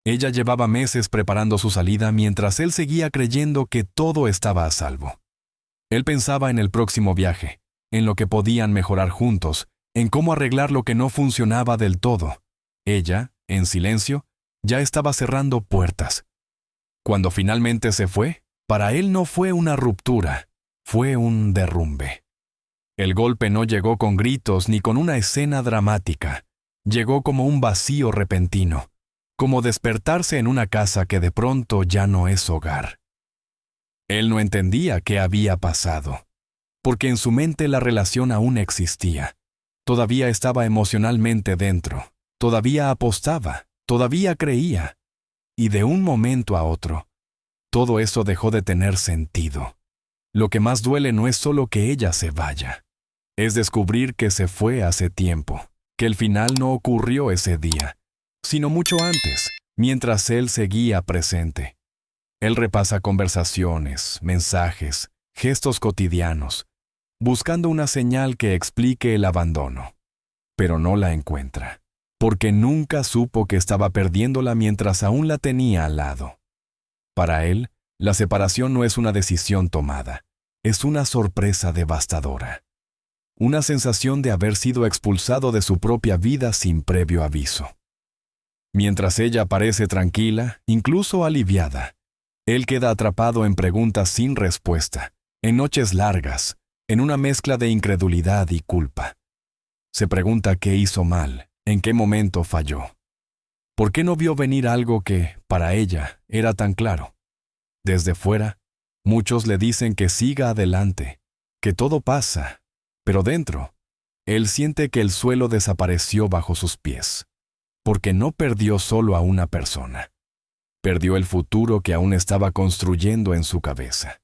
Ella llevaba meses preparando su salida mientras él seguía creyendo que todo estaba a salvo. Él pensaba en el próximo viaje, en lo que podían mejorar juntos, en cómo arreglar lo que no funcionaba del todo. Ella, en silencio, ya estaba cerrando puertas. Cuando finalmente se fue, para él no fue una ruptura, fue un derrumbe. El golpe no llegó con gritos ni con una escena dramática. Llegó como un vacío repentino, como despertarse en una casa que de pronto ya no es hogar. Él no entendía qué había pasado, porque en su mente la relación aún existía. Todavía estaba emocionalmente dentro, todavía apostaba, todavía creía. Y de un momento a otro, todo eso dejó de tener sentido. Lo que más duele no es solo que ella se vaya, es descubrir que se fue hace tiempo, que el final no ocurrió ese día, sino mucho antes, mientras él seguía presente. Él repasa conversaciones, mensajes, gestos cotidianos, buscando una señal que explique el abandono, pero no la encuentra, porque nunca supo que estaba perdiéndola mientras aún la tenía al lado. Para él, la separación no es una decisión tomada, es una sorpresa devastadora. Una sensación de haber sido expulsado de su propia vida sin previo aviso. Mientras ella parece tranquila, incluso aliviada, él queda atrapado en preguntas sin respuesta, en noches largas, en una mezcla de incredulidad y culpa. Se pregunta qué hizo mal, en qué momento falló. ¿Por qué no vio venir algo que, para ella, era tan claro? Desde fuera, muchos le dicen que siga adelante, que todo pasa, pero dentro, él siente que el suelo desapareció bajo sus pies, porque no perdió solo a una persona. Perdió el futuro que aún estaba construyendo en su cabeza.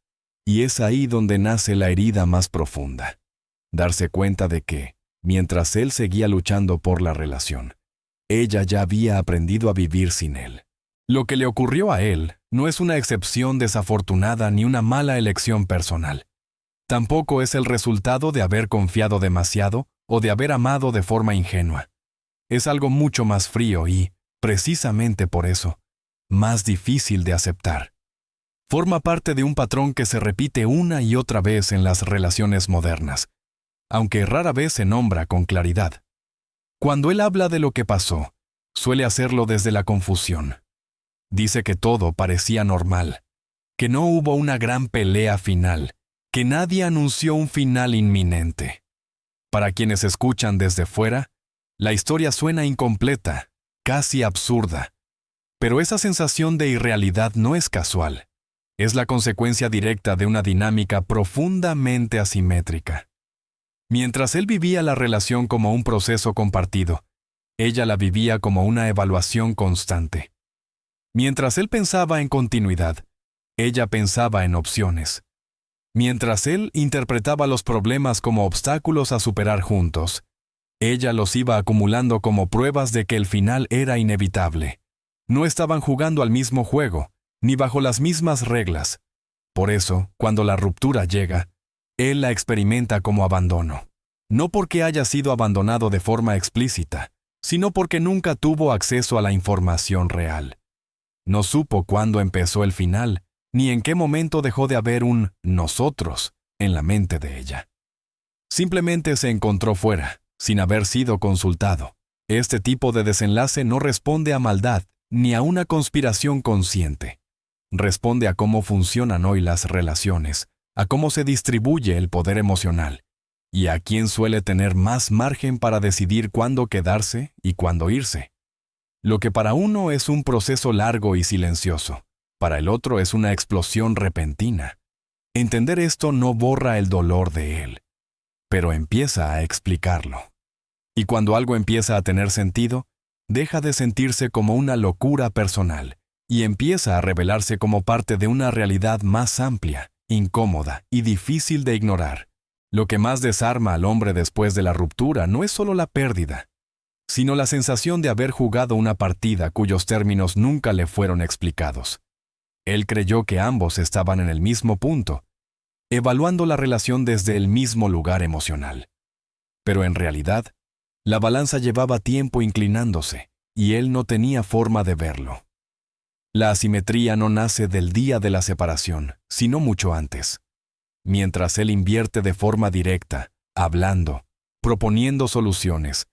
Y es ahí donde nace la herida más profunda. Darse cuenta de que, mientras él seguía luchando por la relación, ella ya había aprendido a vivir sin él. Lo que le ocurrió a él no es una excepción desafortunada ni una mala elección personal. Tampoco es el resultado de haber confiado demasiado o de haber amado de forma ingenua. Es algo mucho más frío y, precisamente por eso, más difícil de aceptar. Forma parte de un patrón que se repite una y otra vez en las relaciones modernas, aunque rara vez se nombra con claridad. Cuando él habla de lo que pasó, suele hacerlo desde la confusión. Dice que todo parecía normal, que no hubo una gran pelea final, que nadie anunció un final inminente. Para quienes escuchan desde fuera, la historia suena incompleta, casi absurda. Pero esa sensación de irrealidad no es casual. Es la consecuencia directa de una dinámica profundamente asimétrica. Mientras él vivía la relación como un proceso compartido, ella la vivía como una evaluación constante. Mientras él pensaba en continuidad, ella pensaba en opciones. Mientras él interpretaba los problemas como obstáculos a superar juntos, ella los iba acumulando como pruebas de que el final era inevitable. No estaban jugando al mismo juego, ni bajo las mismas reglas. Por eso, cuando la ruptura llega, él la experimenta como abandono. No porque haya sido abandonado de forma explícita, sino porque nunca tuvo acceso a la información real. No supo cuándo empezó el final, ni en qué momento dejó de haber un nosotros en la mente de ella. Simplemente se encontró fuera, sin haber sido consultado. Este tipo de desenlace no responde a maldad, ni a una conspiración consciente. Responde a cómo funcionan hoy las relaciones, a cómo se distribuye el poder emocional, y a quién suele tener más margen para decidir cuándo quedarse y cuándo irse. Lo que para uno es un proceso largo y silencioso, para el otro es una explosión repentina. Entender esto no borra el dolor de él, pero empieza a explicarlo. Y cuando algo empieza a tener sentido, deja de sentirse como una locura personal y empieza a revelarse como parte de una realidad más amplia, incómoda y difícil de ignorar. Lo que más desarma al hombre después de la ruptura no es solo la pérdida, sino la sensación de haber jugado una partida cuyos términos nunca le fueron explicados. Él creyó que ambos estaban en el mismo punto, evaluando la relación desde el mismo lugar emocional. Pero en realidad, la balanza llevaba tiempo inclinándose, y él no tenía forma de verlo. La asimetría no nace del día de la separación, sino mucho antes. Mientras él invierte de forma directa, hablando, proponiendo soluciones,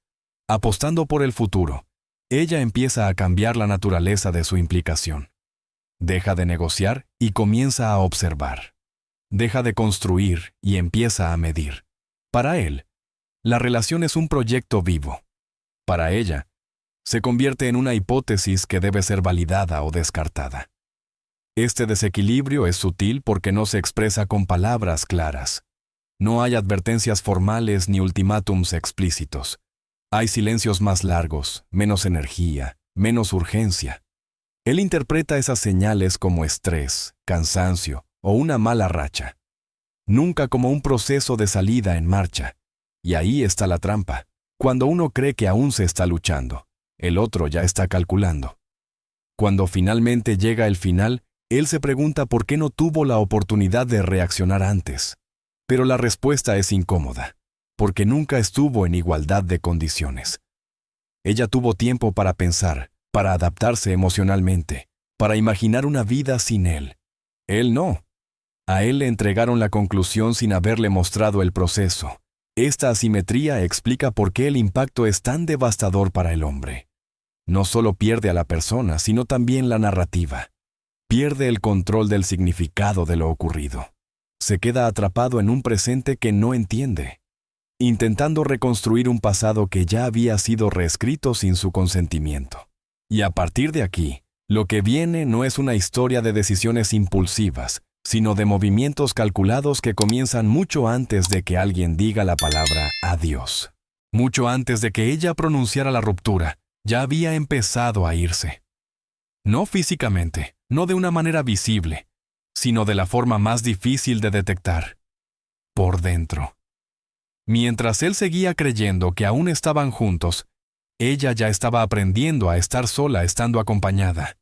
apostando por el futuro, ella empieza a cambiar la naturaleza de su implicación. Deja de negociar y comienza a observar. Deja de construir y empieza a medir. Para él, la relación es un proyecto vivo. Para ella, se convierte en una hipótesis que debe ser validada o descartada. Este desequilibrio es sutil porque no se expresa con palabras claras. No hay advertencias formales ni ultimátums explícitos. Hay silencios más largos, menos energía, menos urgencia. Él interpreta esas señales como estrés, cansancio o una mala racha. Nunca como un proceso de salida en marcha. Y ahí está la trampa. Cuando uno cree que aún se está luchando, el otro ya está calculando. Cuando finalmente llega el final, él se pregunta por qué no tuvo la oportunidad de reaccionar antes. Pero la respuesta es incómoda, porque nunca estuvo en igualdad de condiciones. Ella tuvo tiempo para pensar, para adaptarse emocionalmente, para imaginar una vida sin él. Él no. A él le entregaron la conclusión sin haberle mostrado el proceso. Esta asimetría explica por qué el impacto es tan devastador para el hombre. No solo pierde a la persona, sino también la narrativa. Pierde el control del significado de lo ocurrido. Se queda atrapado en un presente que no entiende, intentando reconstruir un pasado que ya había sido reescrito sin su consentimiento. Y a partir de aquí, lo que viene no es una historia de decisiones impulsivas, sino de movimientos calculados que comienzan mucho antes de que alguien diga la palabra adiós. Mucho antes de que ella pronunciara la ruptura, ya había empezado a irse. No físicamente, no de una manera visible, sino de la forma más difícil de detectar, por dentro. Mientras él seguía creyendo que aún estaban juntos, ella ya estaba aprendiendo a estar sola estando acompañada.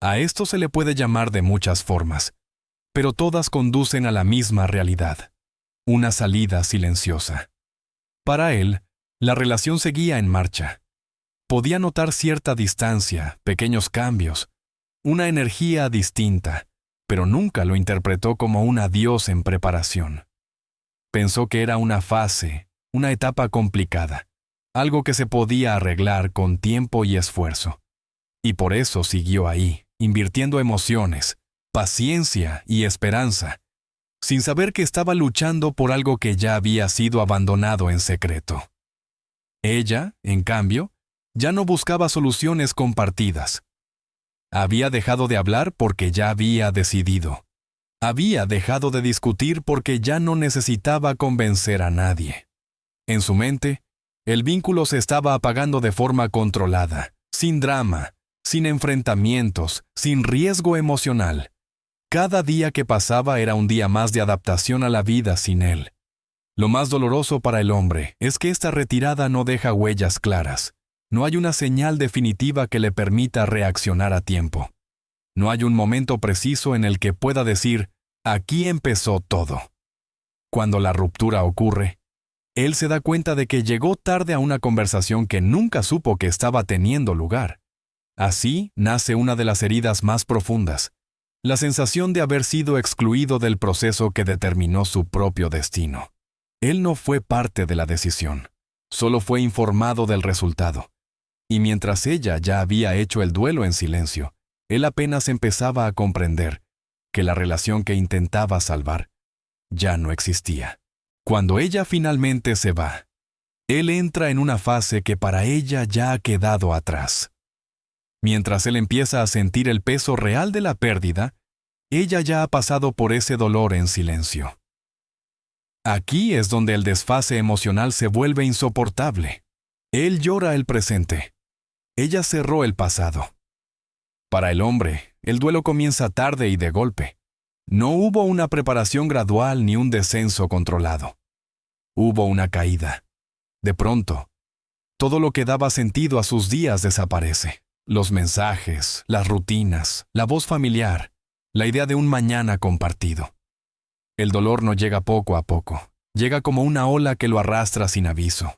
A esto se le puede llamar de muchas formas, pero todas conducen a la misma realidad, una salida silenciosa. Para él, la relación seguía en marcha. Podía notar cierta distancia, pequeños cambios, una energía distinta, pero nunca lo interpretó como un adiós en preparación. Pensó que era una fase, una etapa complicada, algo que se podía arreglar con tiempo y esfuerzo. Y por eso siguió ahí, invirtiendo emociones, paciencia y esperanza, sin saber que estaba luchando por algo que ya había sido abandonado en secreto. Ella, en cambio, ya no buscaba soluciones compartidas. Había dejado de hablar porque ya había decidido. Había dejado de discutir porque ya no necesitaba convencer a nadie. En su mente, el vínculo se estaba apagando de forma controlada, sin drama, sin enfrentamientos, sin riesgo emocional. Cada día que pasaba era un día más de adaptación a la vida sin él. Lo más doloroso para el hombre es que esta retirada no deja huellas claras. No hay una señal definitiva que le permita reaccionar a tiempo. No hay un momento preciso en el que pueda decir, aquí empezó todo. Cuando la ruptura ocurre, él se da cuenta de que llegó tarde a una conversación que nunca supo que estaba teniendo lugar. Así nace una de las heridas más profundas, la sensación de haber sido excluido del proceso que determinó su propio destino. Él no fue parte de la decisión, solo fue informado del resultado. Y mientras ella ya había hecho el duelo en silencio, él apenas empezaba a comprender que la relación que intentaba salvar ya no existía. Cuando ella finalmente se va, él entra en una fase que para ella ya ha quedado atrás. Mientras él empieza a sentir el peso real de la pérdida, ella ya ha pasado por ese dolor en silencio. Aquí es donde el desfase emocional se vuelve insoportable. Él llora el presente. Ella cerró el pasado. Para el hombre, el duelo comienza tarde y de golpe. No hubo una preparación gradual ni un descenso controlado. Hubo una caída. De pronto, todo lo que daba sentido a sus días desaparece. Los mensajes, las rutinas, la voz familiar, la idea de un mañana compartido. El dolor no llega poco a poco. Llega como una ola que lo arrastra sin aviso.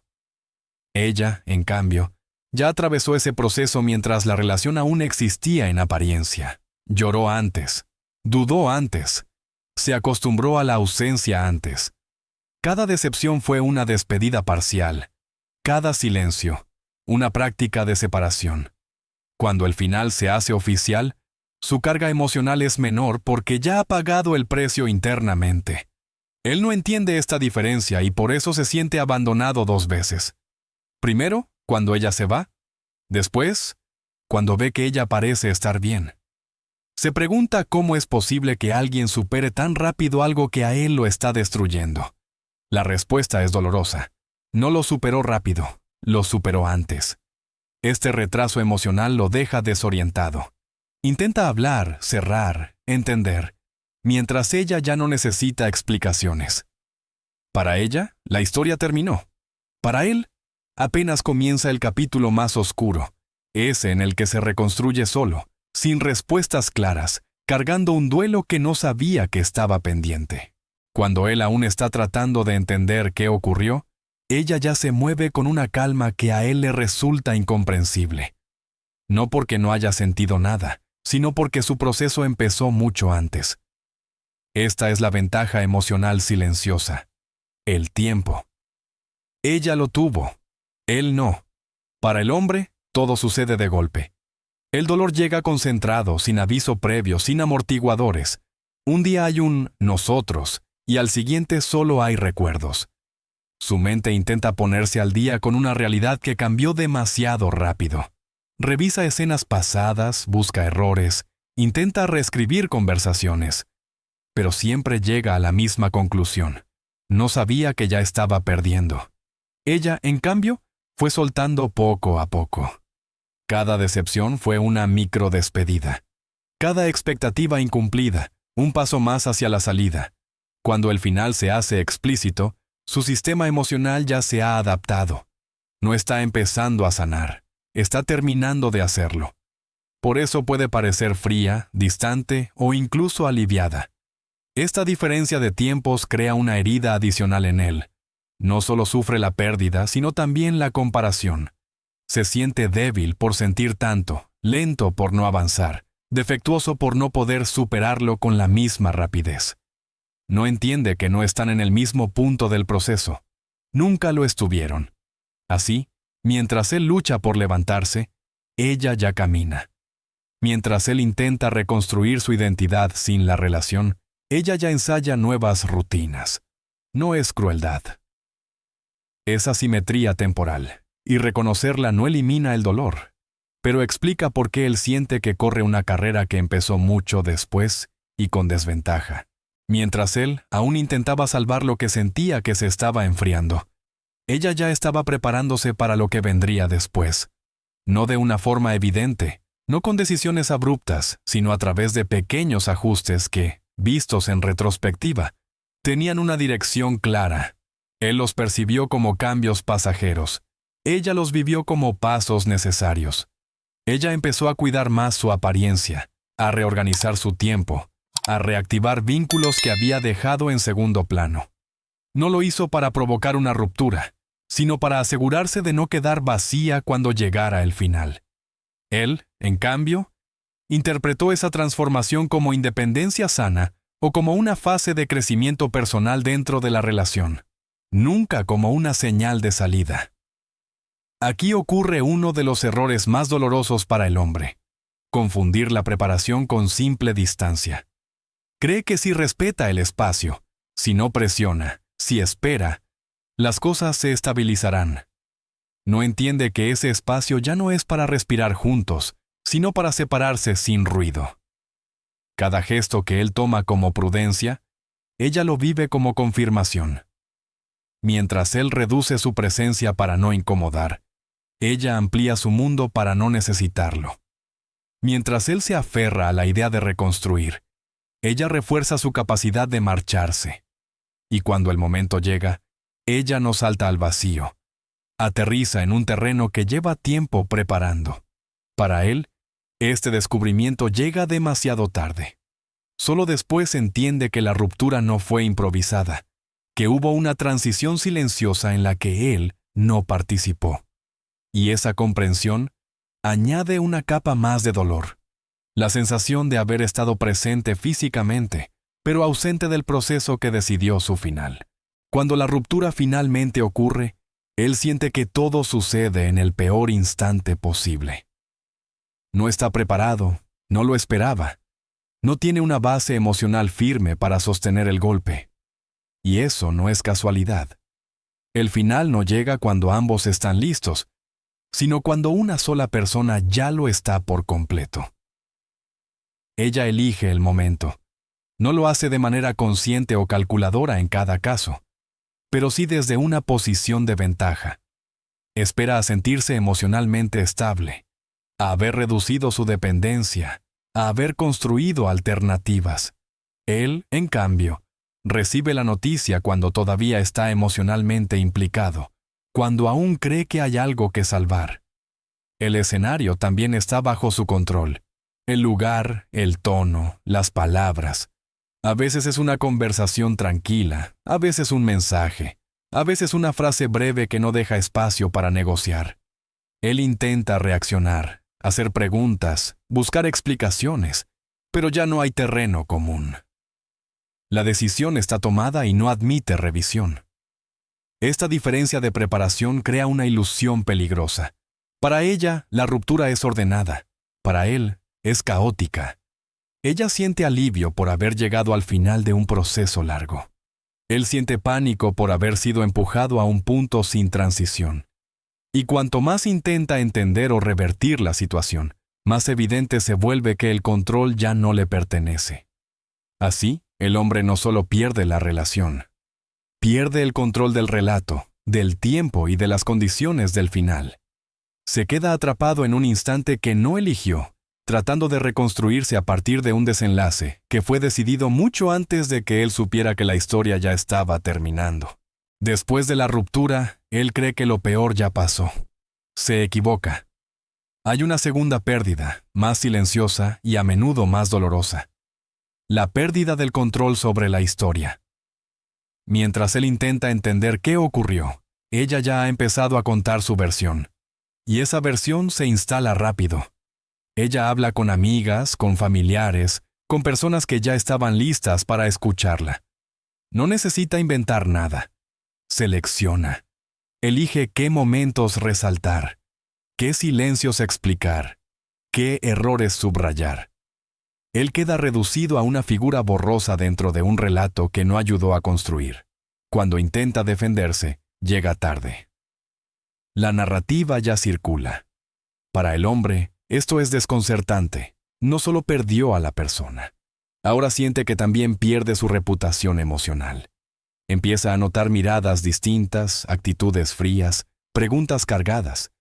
Ella, en cambio, ya atravesó ese proceso mientras la relación aún existía en apariencia. Lloró antes, dudó antes, se acostumbró a la ausencia antes. Cada decepción fue una despedida parcial, cada silencio, una práctica de separación. Cuando el final se hace oficial, su carga emocional es menor porque ya ha pagado el precio internamente. Él no entiende esta diferencia y por eso se siente abandonado 2 veces. Primero, cuando ella se va. Después, cuando ve que ella parece estar bien. Se pregunta cómo es posible que alguien supere tan rápido algo que a él lo está destruyendo. La respuesta es dolorosa. No lo superó rápido, lo superó antes. Este retraso emocional lo deja desorientado. Intenta hablar, cerrar, entender, mientras ella ya no necesita explicaciones. Para ella, la historia terminó. Para él, apenas comienza el capítulo más oscuro, ese en el que se reconstruye solo, sin respuestas claras, cargando un duelo que no sabía que estaba pendiente. Cuando él aún está tratando de entender qué ocurrió, ella ya se mueve con una calma que a él le resulta incomprensible. No porque no haya sentido nada, sino porque su proceso empezó mucho antes. Esta es la ventaja emocional silenciosa: el tiempo. Ella lo tuvo, él no. Para el hombre, todo sucede de golpe. El dolor llega concentrado, sin aviso previo, sin amortiguadores. Un día hay un nosotros, y al siguiente solo hay recuerdos. Su mente intenta ponerse al día con una realidad que cambió demasiado rápido. Revisa escenas pasadas, busca errores, intenta reescribir conversaciones. Pero siempre llega a la misma conclusión. No sabía que ya estaba perdiendo. Ella, en cambio, fue soltando poco a poco. Cada decepción fue una microdespedida. Cada expectativa incumplida, un paso más hacia la salida. Cuando el final se hace explícito, su sistema emocional ya se ha adaptado. No está empezando a sanar, está terminando de hacerlo. Por eso puede parecer fría, distante o incluso aliviada. Esta diferencia de tiempos crea una herida adicional en él. No solo sufre la pérdida, sino también la comparación. Se siente débil por sentir tanto, lento por no avanzar, defectuoso por no poder superarlo con la misma rapidez. No entiende que no están en el mismo punto del proceso. Nunca lo estuvieron. Así, mientras él lucha por levantarse, ella ya camina. Mientras él intenta reconstruir su identidad sin la relación, ella ya ensaya nuevas rutinas. No es crueldad. Es asimetría temporal, y reconocerla no elimina el dolor, pero explica por qué él siente que corre una carrera que empezó mucho después y con desventaja. Mientras él aún intentaba salvar lo que sentía que se estaba enfriando, ella ya estaba preparándose para lo que vendría después. No de una forma evidente, no con decisiones abruptas, sino a través de pequeños ajustes que, vistos en retrospectiva, tenían una dirección clara. Él los percibió como cambios pasajeros. Ella los vivió como pasos necesarios. Ella empezó a cuidar más su apariencia, a reorganizar su tiempo, a reactivar vínculos que había dejado en segundo plano. No lo hizo para provocar una ruptura, sino para asegurarse de no quedar vacía cuando llegara el final. Él, en cambio, interpretó esa transformación como independencia sana o como una fase de crecimiento personal dentro de la relación, nunca como una señal de salida. Aquí ocurre uno de los errores más dolorosos para el hombre: confundir la preparación con simple distancia. Cree que si respeta el espacio, si no presiona, si espera, las cosas se estabilizarán. No entiende que ese espacio ya no es para respirar juntos, sino para separarse sin ruido. Cada gesto que él toma como prudencia, ella lo vive como confirmación. Mientras él reduce su presencia para no incomodar, ella amplía su mundo para no necesitarlo. Mientras él se aferra a la idea de reconstruir, ella refuerza su capacidad de marcharse. Y cuando el momento llega, ella no salta al vacío. Aterriza en un terreno que lleva tiempo preparando. Para él, este descubrimiento llega demasiado tarde. Solo después entiende que la ruptura no fue improvisada, que hubo una transición silenciosa en la que él no participó. Y esa comprensión añade una capa más de dolor. La sensación de haber estado presente físicamente, pero ausente del proceso que decidió su final. Cuando la ruptura finalmente ocurre, él siente que todo sucede en el peor instante posible. No está preparado, no lo esperaba. No tiene una base emocional firme para sostener el golpe. Y eso no es casualidad. El final no llega cuando ambos están listos, sino cuando una sola persona ya lo está por completo. Ella elige el momento. No lo hace de manera consciente o calculadora en cada caso, pero sí desde una posición de ventaja. Espera a sentirse emocionalmente estable, a haber reducido su dependencia, a haber construido alternativas. Él, en cambio, recibe la noticia cuando todavía está emocionalmente implicado, cuando aún cree que hay algo que salvar. El escenario también está bajo su control. El lugar, el tono, las palabras. A veces es una conversación tranquila, a veces un mensaje, a veces una frase breve que no deja espacio para negociar. Él intenta reaccionar, hacer preguntas, buscar explicaciones, pero ya no hay terreno común. La decisión está tomada y no admite revisión. Esta diferencia de preparación crea una ilusión peligrosa. Para ella, la ruptura es ordenada. Para él, es caótica. Ella siente alivio por haber llegado al final de un proceso largo. Él siente pánico por haber sido empujado a un punto sin transición. Y cuanto más intenta entender o revertir la situación, más evidente se vuelve que el control ya no le pertenece. Así, el hombre no solo pierde la relación, pierde el control del relato, del tiempo y de las condiciones del final. Se queda atrapado en un instante que no eligió, tratando de reconstruirse a partir de un desenlace que fue decidido mucho antes de que él supiera que la historia ya estaba terminando. Después de la ruptura, él cree que lo peor ya pasó. Se equivoca. Hay una segunda pérdida, más silenciosa y a menudo más dolorosa. La pérdida del control sobre la historia. Mientras él intenta entender qué ocurrió, ella ya ha empezado a contar su versión. Y esa versión se instala rápido. Ella habla con amigas, con familiares, con personas que ya estaban listas para escucharla. No necesita inventar nada. Selecciona. Elige qué momentos resaltar, qué silencios explicar, qué errores subrayar. Él queda reducido a una figura borrosa dentro de un relato que no ayudó a construir. Cuando intenta defenderse, llega tarde. La narrativa ya circula. Para el hombre, esto es desconcertante. No solo perdió a la persona. Ahora siente que también pierde su reputación emocional. Empieza a notar miradas distintas, actitudes frías, preguntas cargadas.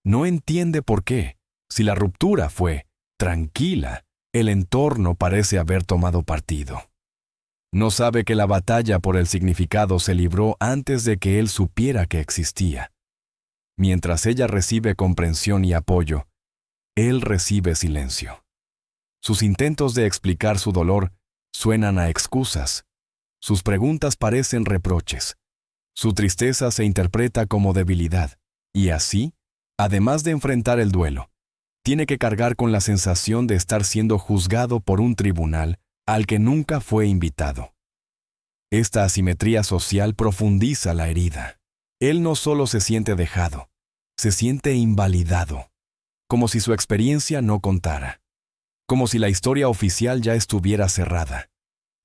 No entiende por qué. Si la ruptura fue tranquila, el entorno parece haber tomado partido. No sabe que la batalla por el significado se libró antes de que él supiera que existía. Mientras ella recibe comprensión y apoyo, él recibe silencio. Sus intentos de explicar su dolor suenan a excusas. Sus preguntas parecen reproches. Su tristeza se interpreta como debilidad. Y así, además de enfrentar el duelo, tiene que cargar con la sensación de estar siendo juzgado por un tribunal al que nunca fue invitado. Esta asimetría social profundiza la herida. Él no solo se siente dejado, se siente invalidado, como si su experiencia no contara, como si la historia oficial ya estuviera cerrada.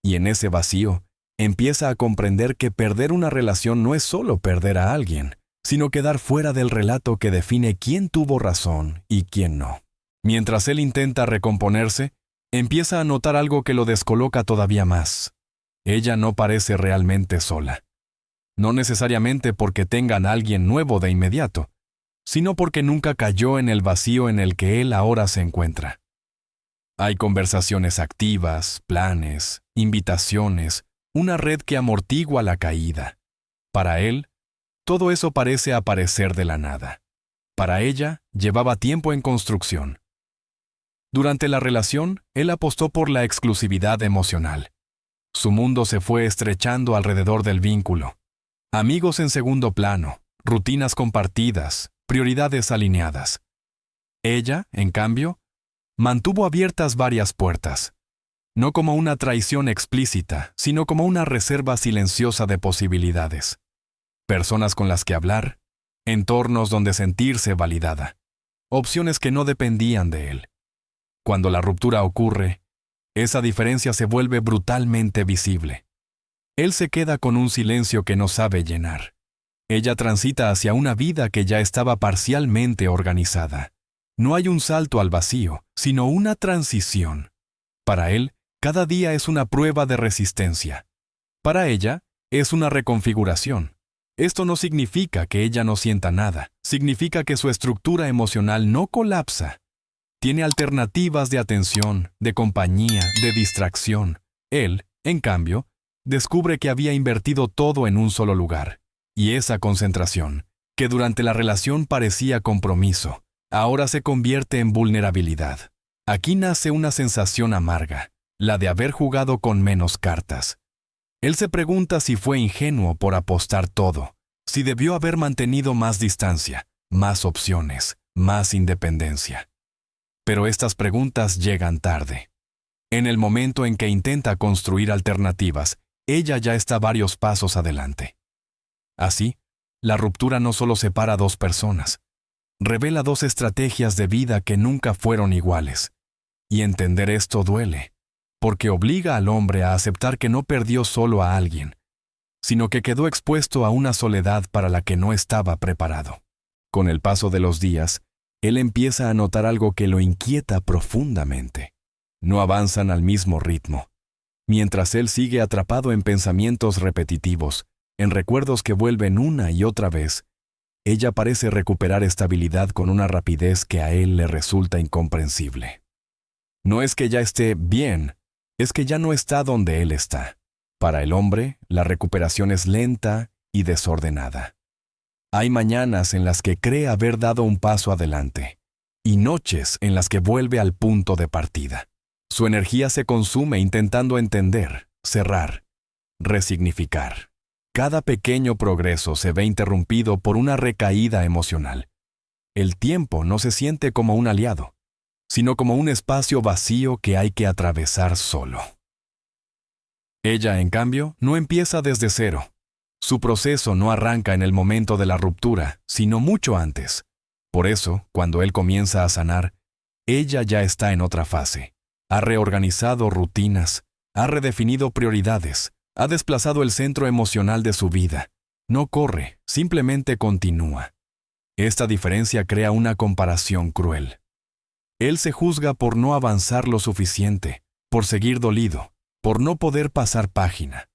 Y en ese vacío, empieza a comprender que perder una relación no es solo perder a alguien, sino quedar fuera del relato que define quién tuvo razón y quién no. Mientras él intenta recomponerse, empieza a notar algo que lo descoloca todavía más. Ella no parece realmente sola. No necesariamente porque tengan a alguien nuevo de inmediato, sino porque nunca cayó en el vacío en el que él ahora se encuentra. Hay conversaciones activas, planes, invitaciones, una red que amortigua la caída. Para él, todo eso parece aparecer de la nada. Para ella, llevaba tiempo en construcción. Durante la relación, él apostó por la exclusividad emocional. Su mundo se fue estrechando alrededor del vínculo. Amigos en segundo plano, rutinas compartidas, prioridades alineadas. Ella, en cambio, mantuvo abiertas varias puertas, no como una traición explícita, sino como una reserva silenciosa de posibilidades. Personas con las que hablar, entornos donde sentirse validada, opciones que no dependían de él. Cuando la ruptura ocurre, esa diferencia se vuelve brutalmente visible. Él se queda con un silencio que no sabe llenar. Ella transita hacia una vida que ya estaba parcialmente organizada. No hay un salto al vacío, sino una transición. Para él, cada día es una prueba de resistencia. Para ella, es una reconfiguración. Esto no significa que ella no sienta nada, significa que su estructura emocional no colapsa. Tiene alternativas de atención, de compañía, de distracción. Él, en cambio, descubre que había invertido todo en un solo lugar. Y esa concentración, que durante la relación parecía compromiso, ahora se convierte en vulnerabilidad. Aquí nace una sensación amarga, la de haber jugado con menos cartas. Él se pregunta si fue ingenuo por apostar todo, si debió haber mantenido más distancia, más opciones, más independencia. Pero estas preguntas llegan tarde. En el momento en que intenta construir alternativas, ella ya está varios pasos adelante. Así, la ruptura no solo separa a dos personas, revela dos estrategias de vida que nunca fueron iguales. Y entender esto duele, porque obliga al hombre a aceptar que no perdió solo a alguien, sino que quedó expuesto a una soledad para la que no estaba preparado. Con el paso de los días, él empieza a notar algo que lo inquieta profundamente. No avanzan al mismo ritmo. Mientras él sigue atrapado en pensamientos repetitivos, en recuerdos que vuelven una y otra vez, ella parece recuperar estabilidad con una rapidez que a él le resulta incomprensible. No es que ya esté bien, es que ya no está donde él está. Para el hombre, la recuperación es lenta y desordenada. Hay mañanas en las que cree haber dado un paso adelante, y noches en las que vuelve al punto de partida. Su energía se consume intentando entender, cerrar, resignificar. Cada pequeño progreso se ve interrumpido por una recaída emocional. El tiempo no se siente como un aliado, sino como un espacio vacío que hay que atravesar solo. Ella, en cambio, no empieza desde cero. Su proceso no arranca en el momento de la ruptura, sino mucho antes. Por eso, cuando él comienza a sanar, ella ya está en otra fase. Ha reorganizado rutinas, ha redefinido prioridades, ha desplazado el centro emocional de su vida. No corre, simplemente continúa. Esta diferencia crea una comparación cruel. Él se juzga por no avanzar lo suficiente, por seguir dolido, por no poder pasar página.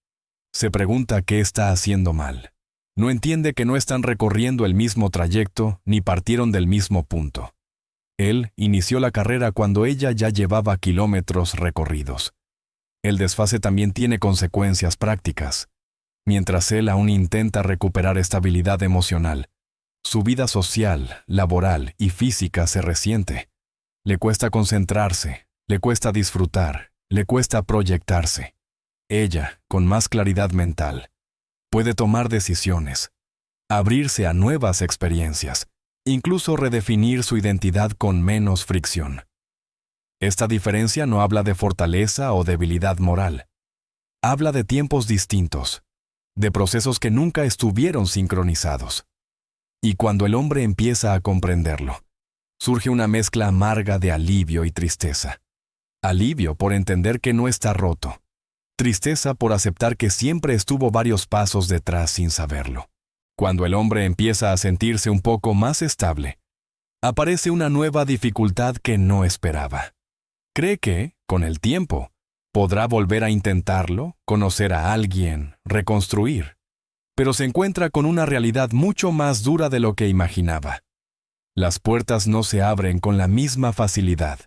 Se pregunta qué está haciendo mal. No entiende que no están recorriendo el mismo trayecto ni partieron del mismo punto. Él inició la carrera cuando ella ya llevaba kilómetros recorridos. El desfase también tiene consecuencias prácticas. Mientras él aún intenta recuperar estabilidad emocional, su vida social, laboral y física se resiente. Le cuesta concentrarse, le cuesta disfrutar, le cuesta proyectarse. Ella, con más claridad mental, puede tomar decisiones, abrirse a nuevas experiencias, incluso redefinir su identidad con menos fricción. Esta diferencia no habla de fortaleza o debilidad moral. Habla de tiempos distintos, de procesos que nunca estuvieron sincronizados. Y cuando el hombre empieza a comprenderlo, surge una mezcla amarga de alivio y tristeza. Alivio por entender que no está roto. Tristeza por aceptar que siempre estuvo varios pasos detrás sin saberlo. Cuando el hombre empieza a sentirse un poco más estable, aparece una nueva dificultad que no esperaba. Cree que, con el tiempo, podrá volver a intentarlo, conocer a alguien, reconstruir. Pero se encuentra con una realidad mucho más dura de lo que imaginaba. Las puertas no se abren con la misma facilidad.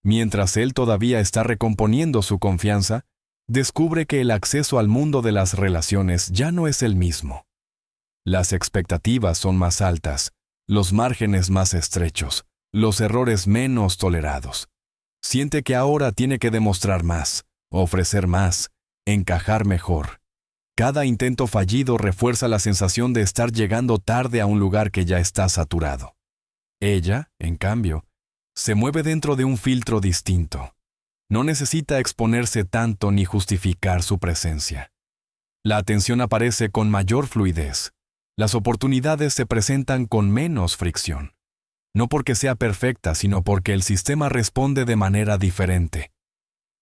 Mientras él todavía está recomponiendo su confianza, descubre que el acceso al mundo de las relaciones ya no es el mismo. Las expectativas son más altas, los márgenes más estrechos, los errores menos tolerados. Siente que ahora tiene que demostrar más, ofrecer más, encajar mejor. Cada intento fallido refuerza la sensación de estar llegando tarde a un lugar que ya está saturado. Ella, en cambio, Se mueve dentro de un filtro distinto. No necesita exponerse tanto ni justificar su presencia. La atención aparece con mayor fluidez. Las oportunidades se presentan con menos fricción. No porque sea perfecta, sino porque el sistema responde de manera diferente.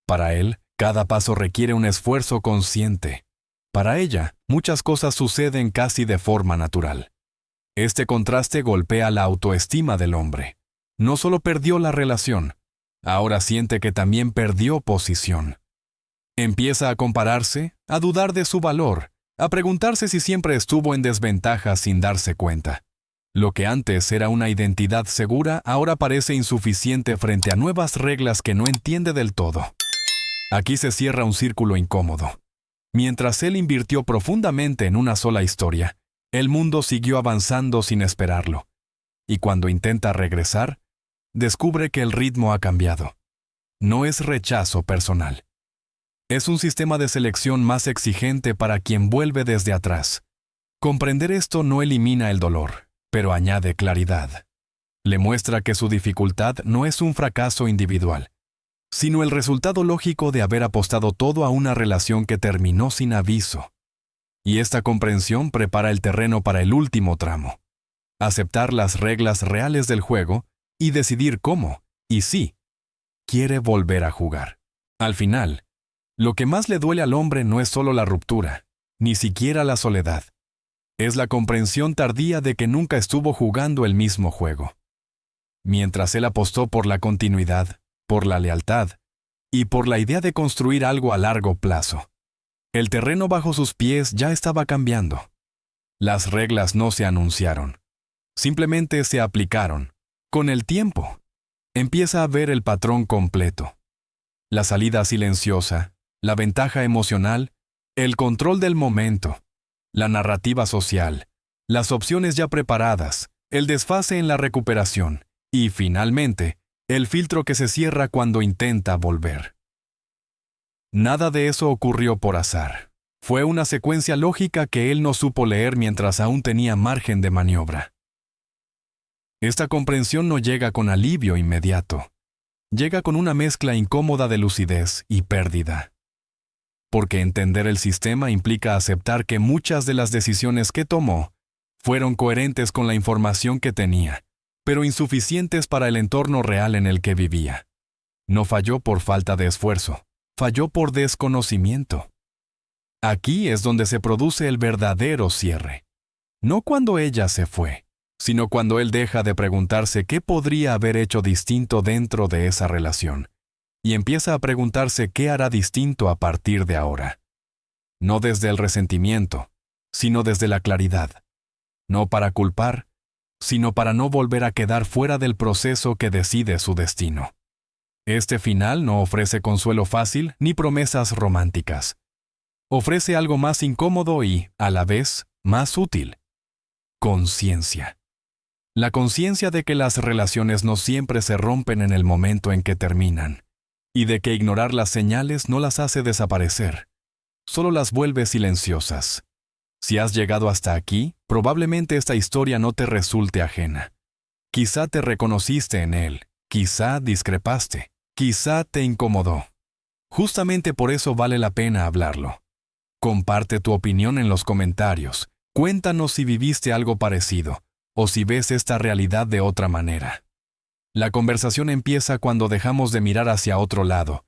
Para él, cada paso requiere un esfuerzo consciente. Para ella, muchas cosas suceden casi de forma natural. Este contraste golpea la autoestima del hombre. No solo perdió la relación, ahora siente que también perdió posición. Empieza a compararse, a dudar de su valor, a preguntarse si siempre estuvo en desventaja sin darse cuenta. Lo que antes era una identidad segura, ahora parece insuficiente frente a nuevas reglas que no entiende del todo. Aquí se cierra un círculo incómodo. Mientras él invirtió profundamente en una sola historia, el mundo siguió avanzando sin esperarlo. Y cuando intenta regresar, descubre que el ritmo ha cambiado. No es rechazo personal. Es un sistema de selección más exigente para quien vuelve desde atrás. Comprender esto no elimina el dolor, pero añade claridad. Le muestra que su dificultad no es un fracaso individual, sino el resultado lógico de haber apostado todo a una relación que terminó sin aviso. Y esta comprensión prepara el terreno para el último tramo. Aceptar las reglas reales del juego y decidir cómo, y si, quiere volver a jugar. Al final, lo que más le duele al hombre no es solo la ruptura, ni siquiera la soledad. Es la comprensión tardía de que nunca estuvo jugando el mismo juego. Mientras él apostó por la continuidad, por la lealtad y por la idea de construir algo a largo plazo, el terreno bajo sus pies ya estaba cambiando. Las reglas no se anunciaron, simplemente se aplicaron. Con el tiempo, empieza a ver el patrón completo. La salida silenciosa, la ventaja emocional, el control del momento, la narrativa social, las opciones ya preparadas, el desfase en la recuperación y, finalmente, el filtro que se cierra cuando intenta volver. Nada de eso ocurrió por azar. Fue una secuencia lógica que él no supo leer mientras aún tenía margen de maniobra. Esta comprensión no llega con alivio inmediato. Llega con una mezcla incómoda de lucidez y pérdida. Porque entender el sistema implica aceptar que muchas de las decisiones que tomó fueron coherentes con la información que tenía, pero insuficientes para el entorno real en el que vivía. No falló por falta de esfuerzo, falló por desconocimiento. Aquí es donde se produce el verdadero cierre. No cuando ella se fue, sino cuando él deja de preguntarse qué podría haber hecho distinto dentro de esa relación, y empieza a preguntarse qué hará distinto a partir de ahora. No desde el resentimiento, sino desde la claridad. No para culpar, sino para no volver a quedar fuera del proceso que decide su destino. Este final no ofrece consuelo fácil ni promesas románticas. Ofrece algo más incómodo y, a la vez, más útil. Conciencia. La conciencia de que las relaciones no siempre se rompen en el momento en que terminan, y de que ignorar las señales no las hace desaparecer, solo las vuelve silenciosas. Si has llegado hasta aquí, probablemente esta historia no te resulte ajena. Quizá te reconociste en él, quizá discrepaste, quizá te incomodó. Justamente por eso vale la pena hablarlo. Comparte tu opinión en los comentarios. Cuéntanos si viviste algo parecido, o si ves esta realidad de otra manera. La conversación empieza cuando dejamos de mirar hacia otro lado